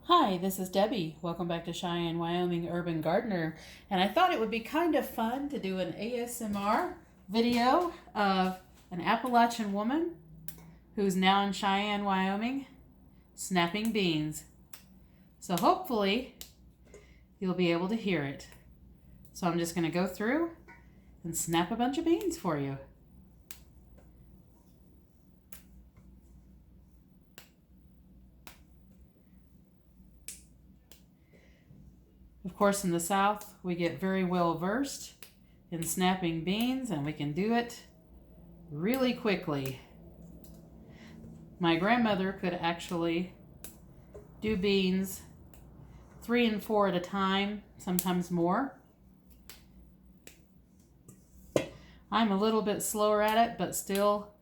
Hi, this is Debbie. Welcome back to Cheyenne, Wyoming Urban Gardener. And I thought it would be kind of fun to do an ASMR video of an Appalachian woman who's now in Cheyenne, Wyoming, snapping beans. So hopefully you'll be able to hear it. So I'm just going to go through and snap a bunch of beans for you. Of course, in the South, we get very well versed in snapping beans, and we can do it really quickly. My grandmother could actually do beans 3 and 4 at a time, sometimes more. I'm a little bit slower at it, but still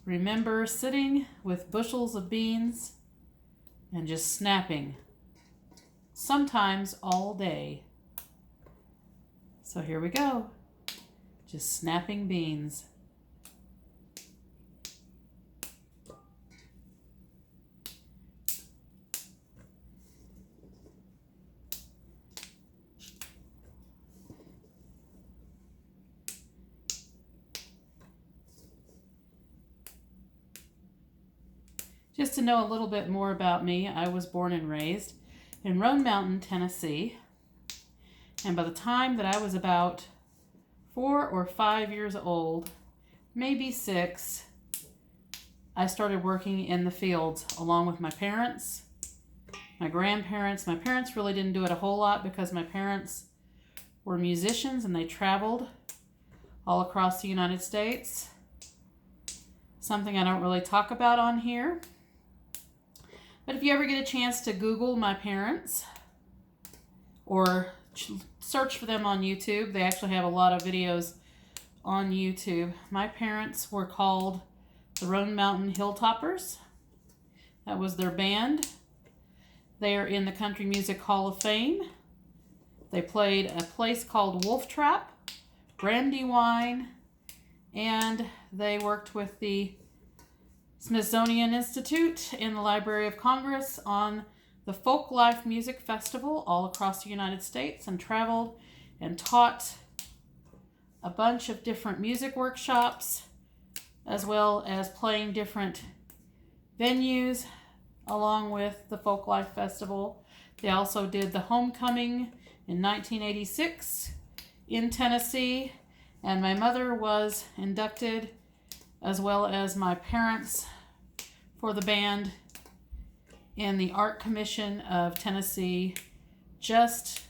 remember sitting with bushels of beans and just snapping. Sometimes all day. So here we go. Just snapping beans. Just to know a little bit more about me, I was born and raised in Roan Mountain, Tennessee. And by the time that I was about 4 or 5 years old, maybe 6, I started working in the fields along with my parents, my grandparents. My parents really didn't do it a whole lot because my parents were musicians and they traveled all across the United States. Something I don't really talk about on here. But if you ever get a chance to Google my parents or search for them on YouTube, they actually have a lot of videos on YouTube. My parents were called the Roan Mountain Hilltoppers. That was their band. They are in the Country Music Hall of Fame. They played a place called Wolf Trap, Brandywine, and they worked with the Smithsonian Institute in the Library of Congress on the Folk Life Music Festival all across the United States, and traveled and taught a bunch of different music workshops as well as playing different venues along with the Folk Life Festival. They also did the Homecoming in 1986 in Tennessee, and my mother was inducted as well as my parents for the band in the Art Commission of Tennessee just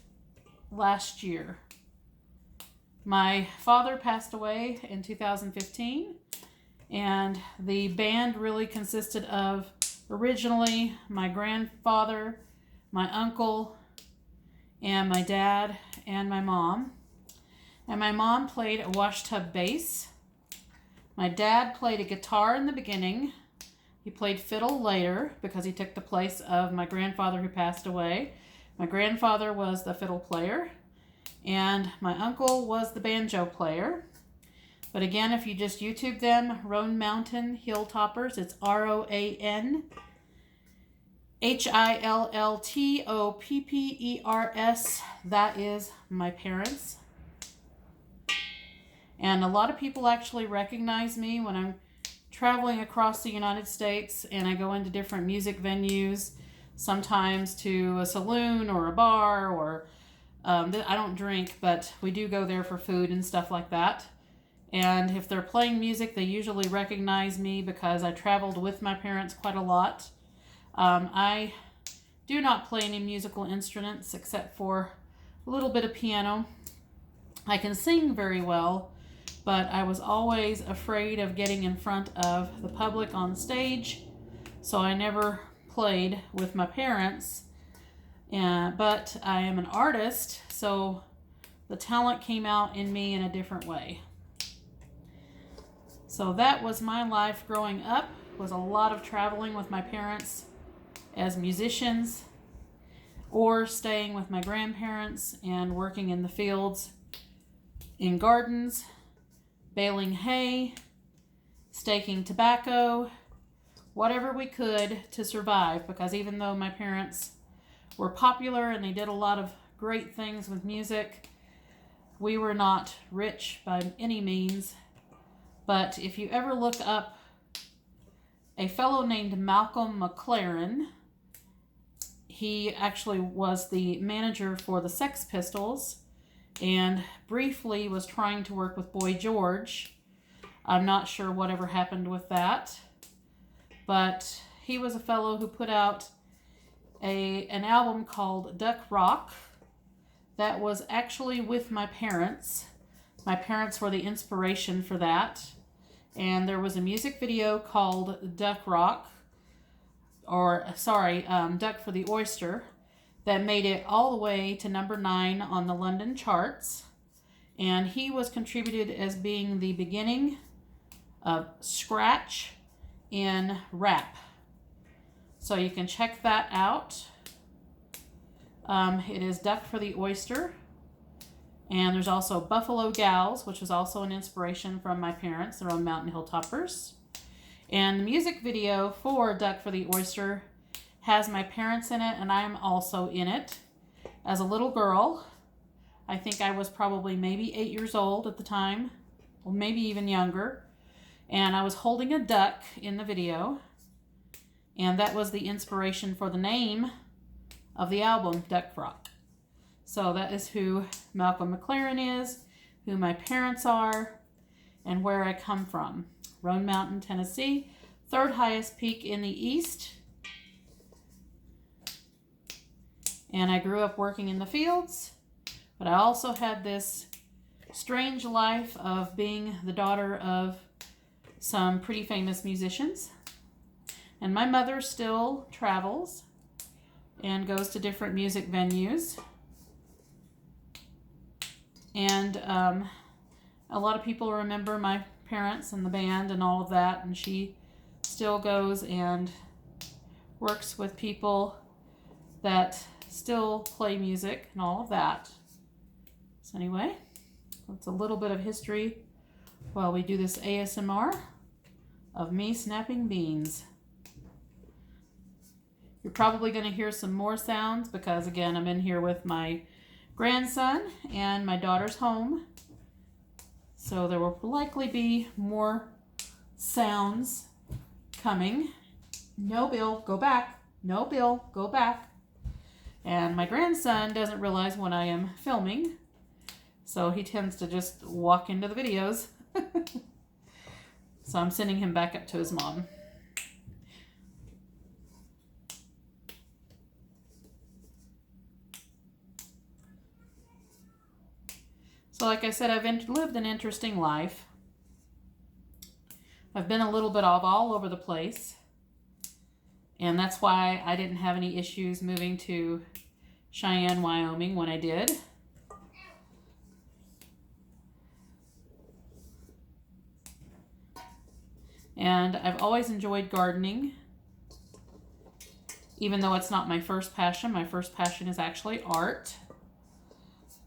last year. My father passed away in 2015, and the band really consisted of originally my grandfather, my uncle, and my dad and my mom. And my mom played a washtub bass. My dad played a guitar in the beginning. He played fiddle later because he took the place of my grandfather who passed away. My grandfather was the fiddle player, and my uncle was the banjo player. But again, if you just YouTube them, Roan Mountain Hilltoppers, it's ROAN HILLTOPPERS. That is my parents. And a lot of people actually recognize me when I'm traveling across the United States and I go into different music venues, sometimes to a saloon or a bar, or I don't drink, but we do go there for food and stuff like that. And if they're playing music, they usually recognize me because I traveled with my parents quite a lot. I do not play any musical instruments except for a little bit of piano. I can sing very well, but I was always afraid of getting in front of the public on stage, so I never played with my parents. But I am an artist, so the talent came out in me in a different way. So that was my life growing up, was a lot of traveling with my parents as musicians, or staying with my grandparents and working in the fields, in gardens, baling hay, staking tobacco, whatever we could to survive, because even though my parents were popular and they did a lot of great things with music. We were not rich by any means, but if you ever look up a fellow named Malcolm McLaren, he actually was the manager for the Sex Pistols and briefly was trying to work with Boy George. I'm not sure whatever happened with that, but he was a fellow who put out an album called Duck Rock that was actually with my parents. My parents were the inspiration for that. And there was a music video called Duck Rock, Duck for the Oyster, that made it all the way to number 9 on the London charts. And he was contributed as being the beginning of scratch in rap. So you can check that out. It is Duck for the Oyster. And there's also Buffalo Gals, which was also an inspiration from my parents. They're on Mountain Hilltoppers. And the music video for Duck for the Oyster has my parents in it, and I'm also in it as a little girl. I think I was probably maybe 8 years old at the time, or maybe even younger. And I was holding a duck in the video. And that was the inspiration for the name of the album, Duck Rock. So that is who Malcolm McLaren is, who my parents are, and where I come from. Roan Mountain, Tennessee, 3rd highest peak in the east. And I grew up working in the fields, but I also had this strange life of being the daughter of some pretty famous musicians. And my mother still travels and goes to different music venues. And a lot of people remember my parents and the band and all of that, and she still goes and works with people that still play music and all of that. So anyway, that's a little bit of history while we do this ASMR of me snapping beans. You're probably going to hear some more sounds because, again, I'm in here with my grandson and my daughter's home. So there will likely be more sounds coming. No, Bill, go back. No, Bill, go back. And my grandson doesn't realize when I am filming, so he tends to just walk into the videos. So I'm sending him back up to his mom. So like I said, I've lived an interesting life. I've been a little bit of all over the place. And that's why I didn't have any issues moving to Cheyenne, Wyoming when I did. And I've always enjoyed gardening, even though it's not my first passion. My first passion is actually art.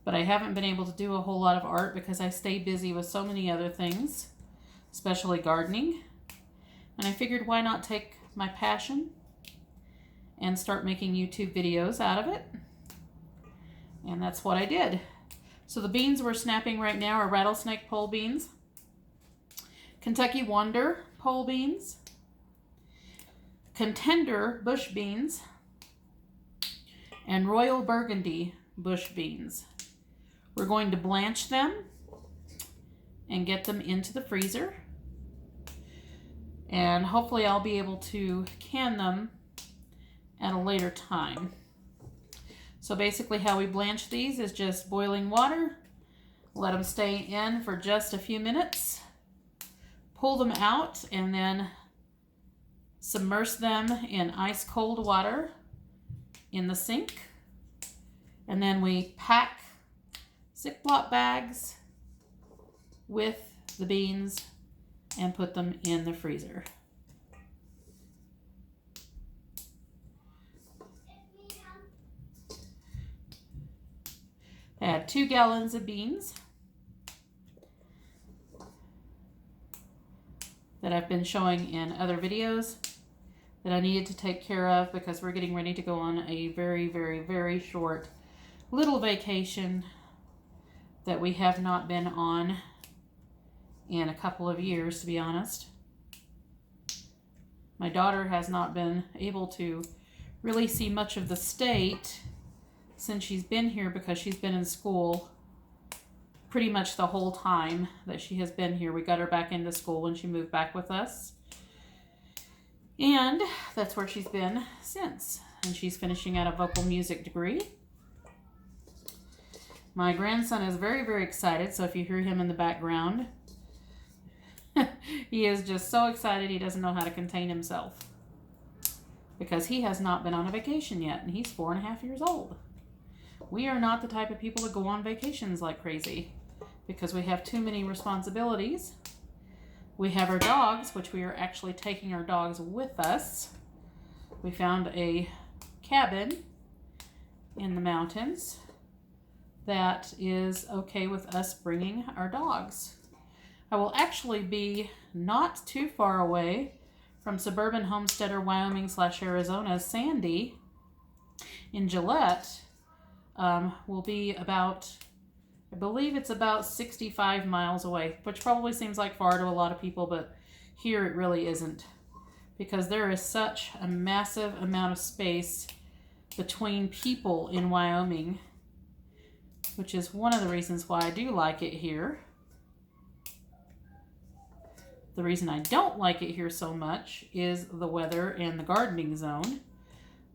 But I haven't been able to do a whole lot of art because I stay busy with so many other things, especially gardening. And I figured, why not take my passion and start making YouTube videos out of it? And that's what I did. So the beans we're snapping right now are rattlesnake pole beans, Kentucky Wonder pole beans, Contender bush beans, and Royal Burgundy bush beans. We're going to blanch them and get them into the freezer. And hopefully I'll be able to can them at a later time. So basically how we blanch these is just boiling water, let them stay in for just a few minutes, pull them out, and then submerge them in ice cold water in the sink. And then we pack Ziploc bags with the beans and put them in the freezer. I had 2 gallons of beans that I've been showing in other videos. that I needed to take care of because we're getting ready to go on a very, very, very short little vacation that we have not been on in a couple of years, to be honest. My daughter has not been able to really see much of the state since she's been here because she's been in school pretty much the whole time that she has been here. We got her back into school when she moved back with us. And that's where she's been since. And she's finishing out a vocal music degree. My grandson is very, very excited. So if you hear him in the background, he is just so excited he doesn't know how to contain himself. Because he has not been on a vacation yet. And he's 4.5 years old. We are not the type of people that go on vacations like crazy. Because we have too many responsibilities. We have our dogs, which we are actually taking our dogs with us. We found a cabin in the mountains that is okay with us bringing our dogs. I will actually be not too far away from suburban homesteader Wyoming / Arizona. Sandy in Gillette will be about, I believe it's about 65 miles away, which probably seems like far to a lot of people, but here it really isn't, because there is such a massive amount of space between people in Wyoming, which is one of the reasons why I do like it here. The reason I don't like it here so much is the weather and the gardening zone,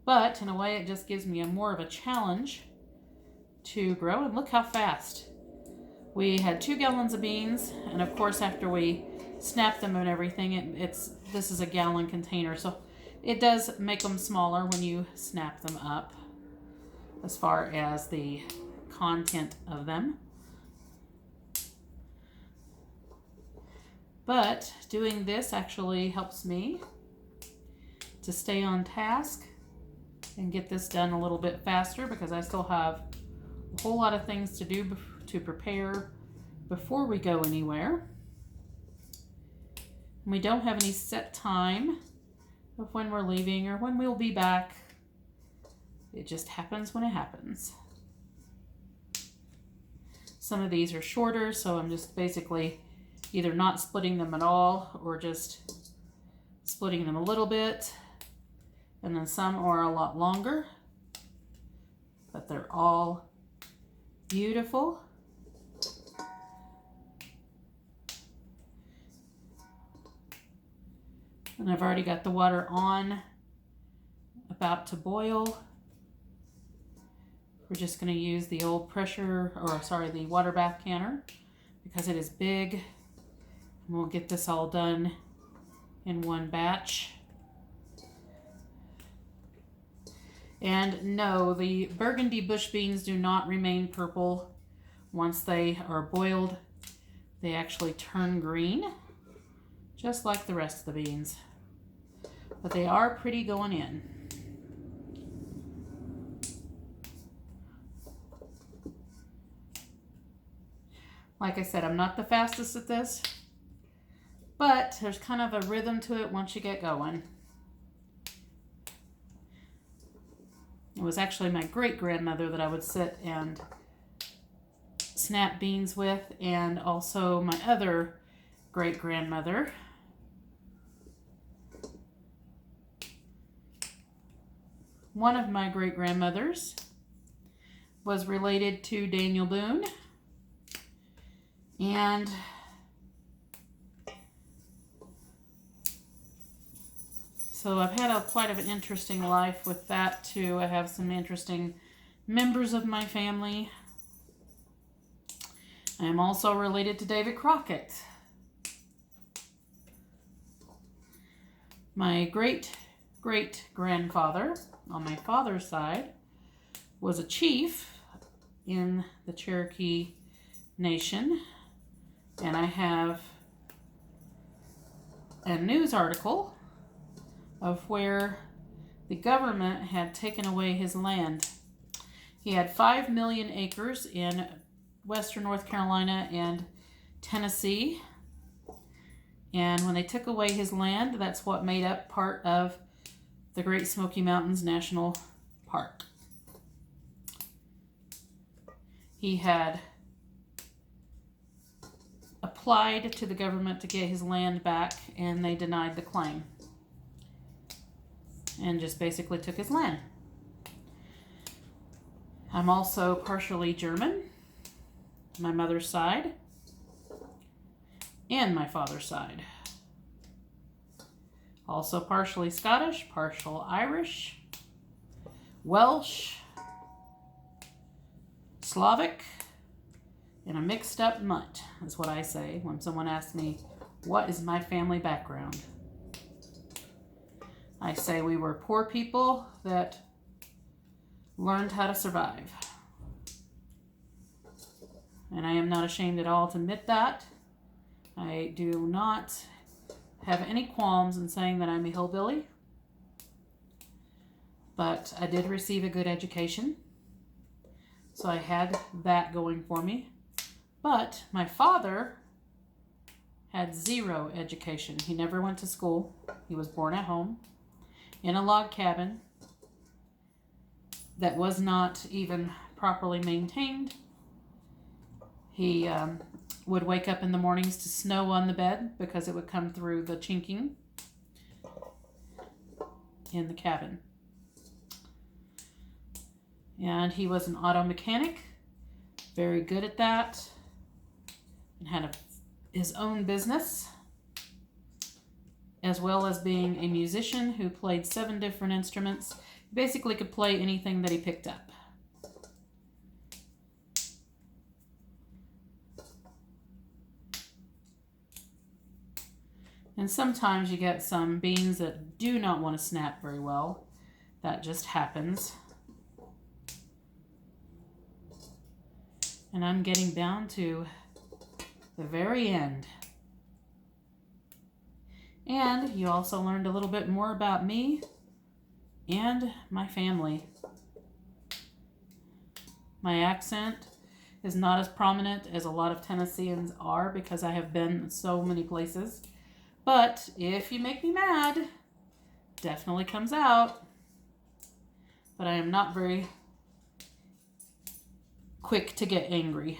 but in a way it just gives me more of a challenge to grow. And look how fast. We had 2 gallons of beans, and of course after we snap them and everything, this is a gallon container, so it does make them smaller when you snap them up as far as the content of them. But doing this actually helps me to stay on task and get this done a little bit faster, because I still have a whole lot of things to do to prepare before we go anywhere. We don't have any set time of when we're leaving or when we'll be back. It just happens when it happens. Some of these are shorter, so I'm just basically either not splitting them at all or just splitting them a little bit. And then some are a lot longer, but they're all beautiful. And I've already got the water on, about to boil. We're just going to use the old the water bath canner because it is big. And we'll get this all done in one batch. And no, the burgundy bush beans do not remain purple once they are boiled. They actually turn green, just like the rest of the beans. But they are pretty going in. Like I said, I'm not the fastest at this, but there's kind of a rhythm to it once you get going. It was actually my great-grandmother that I would sit and snap beans with, and also my other great-grandmother. One of my great-grandmothers was related to Daniel Boone, and so I've had quite of an interesting life with that too. I have some interesting members of my family. I am also related to David Crockett. My great-great-grandfather on my father's side was a chief in the Cherokee Nation. And I have a news article of where the government had taken away his land. He had 5 million acres in western North Carolina and Tennessee. And when they took away his land, that's what made up part of the Great Smoky Mountains National Park. He had applied to the government to get his land back, and they denied the claim and just basically took his land. I'm also partially German, my mother's side and my father's side. Also partially Scottish, partial Irish, Welsh, Slavic, and a mixed up mutt is what I say when someone asks me, what is my family background? I say we were poor people that learned how to survive. And I am not ashamed at all to admit that. I do not have any qualms in saying that I'm a hillbilly. But I did receive a good education. So I had that going for me. But my father had zero education. He never went to school. He was born at home in a log cabin that was not even properly maintained. He would wake up in the mornings to snow on the bed because it would come through the chinking in the cabin. And he was an auto mechanic, very good at that, and had his own business, as well as being a musician who played 7 different instruments. He basically could play anything that he picked up. And sometimes you get some beans that do not want to snap very well. That just happens. And I'm getting down to the very end. And you also learned a little bit more about me and my family. My accent is not as prominent as a lot of Tennesseans are because I have been so many places. But if you make me mad, definitely comes out. But I am not very quick to get angry.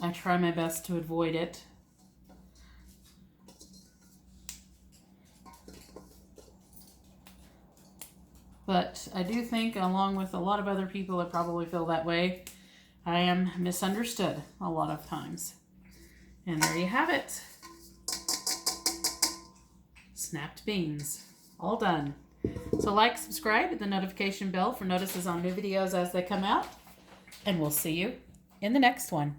I try my best to avoid it. But I do think, along with a lot of other people that probably feel that way, I am misunderstood a lot of times. And there you have it. Snapped beans. All done. So like, subscribe, hit the notification bell for notices on new videos as they come out. And we'll see you in the next one.